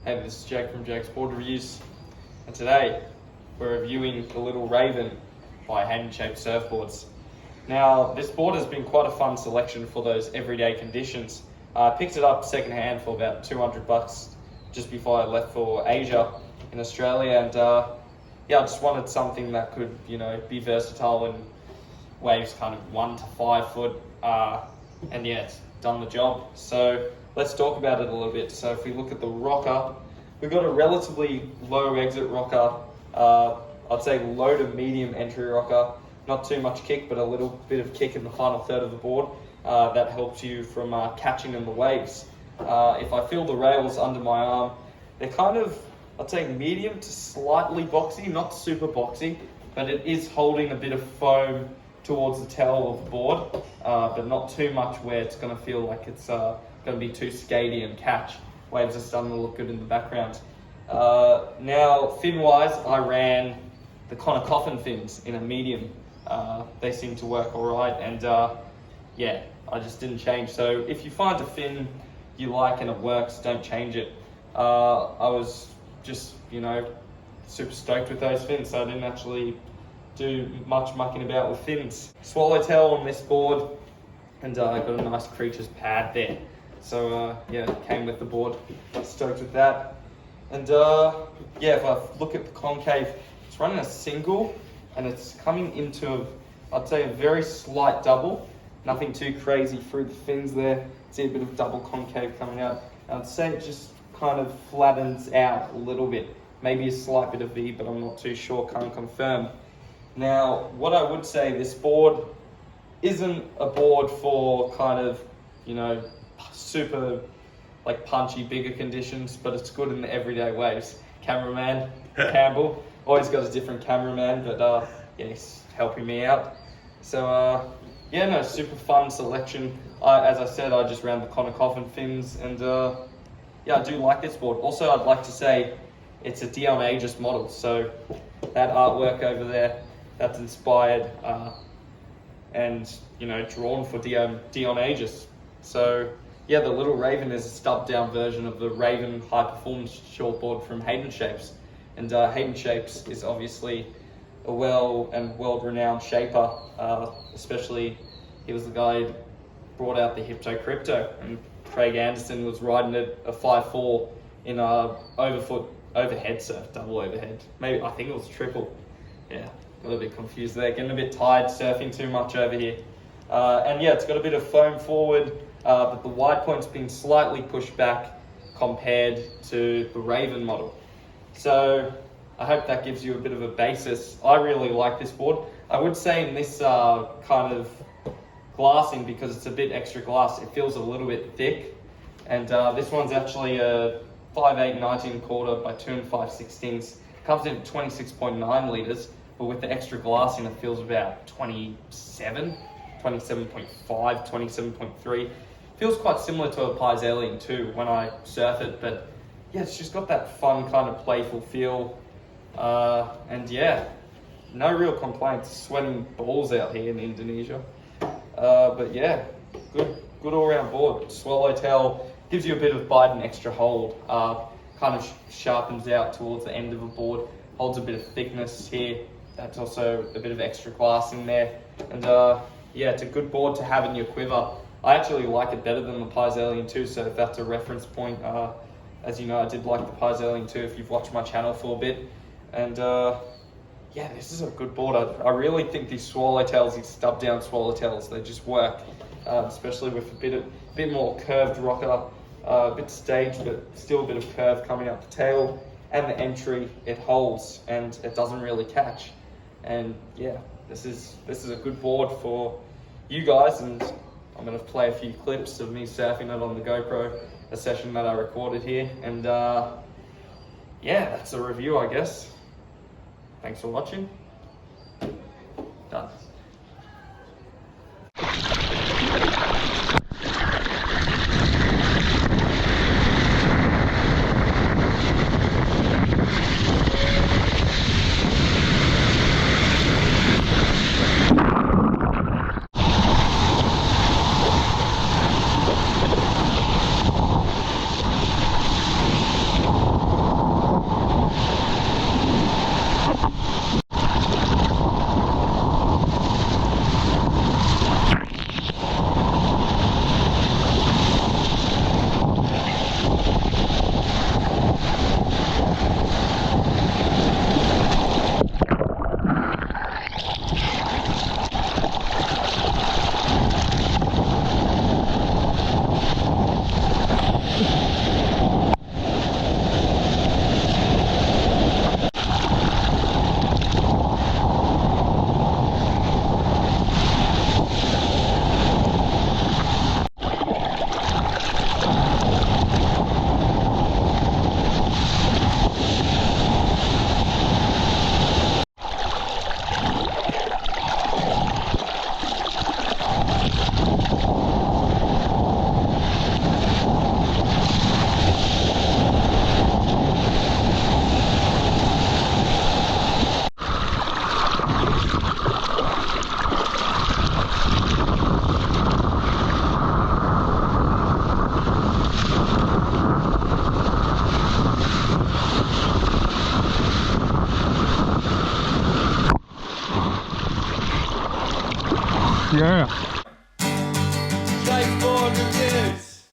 Hey, this is Jake from Jake's Board Reviews, and today we're reviewing the Little Raven by Haydenshapes Surfboards. Now, this board has been quite a fun selection for those everyday conditions. I picked it up secondhand for about $200 just before I left for Asia in Australia, and I just wanted something that could, be versatile in waves kind of 1 to 5 foot, and yeah, it's done the job. So let's talk about it a little bit. So if we look at the rocker, we've got a relatively low exit rocker, I'd say low to medium entry rocker, not too much kick, but a little bit of kick in the final third of the board. That helps you from catching in the waves. If I feel the rails under my arm, they're kind of, I'd say medium to slightly boxy, not super boxy, but it is holding a bit of foam towards the tail of the board, but not too much where it's going to feel like it's going to be too skatey and catch. Waves are starting to look good in the background. Now, fin-wise, I ran the Coffin fins in a medium. They seem to work all right, and I just didn't change. So if you find a fin you like and it works, don't change it. I was just, super stoked with those fins, so I didn't actually do much mucking about with fins. Swallowtail on this board, and I got a nice Creatures pad there. So it came with the board. Stoked with that. And if I look at the Concave, it's running a single, and it's coming into, I'd say, a very slight double. Nothing too crazy through the fins there. See a bit of double concave coming out. I'd say it just kind of flattens out a little bit. Maybe a slight bit of V, but I'm not too sure, can't confirm. Now, what I would say, this board isn't a board for kind of, super punchy, bigger conditions, but it's good in the everyday waves. Cameraman, Campbell, always got a different cameraman, but he's helping me out. So super fun selection. As I said, I just ran the Coffin fins, and I do like this board. Also, I'd like to say it's a Dion Aegis model, so that artwork over there, that's inspired and drawn for Dion Aegis. So the Little Raven is a stubbed down version of the Raven high performance shortboard from Haydenshapes, and Haydenshapes is obviously a world renowned shaper. Especially, he was the guy who brought out the Hypto Crypto, and Craig Anderson was riding it a 5.4 in a overhead surf, double overhead. Maybe, I think it was triple. Yeah, got a bit confused there, getting a bit tired surfing too much over here. It's got a bit of foam forward, but the wide point's been slightly pushed back compared to the Raven model. So I hope that gives you a bit of a basis. I really like this board. I would say in this kind of glassing, because it's a bit extra glass, it feels a little bit thick. And this one's actually a 5.8 19.25 by 2 5/16. Comes in at 26.9 litres, but with the extra glassing it feels about 27, 27.5, 27.3. Feels quite similar to a Paisalien too when I surf it, but it's just got that fun kind of playful feel. No real complaints. Sweating balls out here in Indonesia. Good all-round board. Swallowtail gives you a bit of bite and extra hold. Kind of sharpens out towards the end of a board. Holds a bit of thickness here. That's also a bit of extra glass in there. And it's a good board to have in your quiver. I actually like it better than the Paisalien 2, so if that's a reference point, as you know, I did like the Paisalien 2 if you've watched my channel for a bit. And this is a good board. I really think these swallowtails, these stubbed down swallowtails, they just work, especially with a bit more curved rocker, a bit staged, but still a bit of curve coming up the tail, and the entry, it holds and it doesn't really catch. And this is a good board for you guys, and I'm going to play a few clips of me surfing it on the GoPro, a session that I recorded here, and that's a review, I guess. Thanks for watching. Done. Yeah.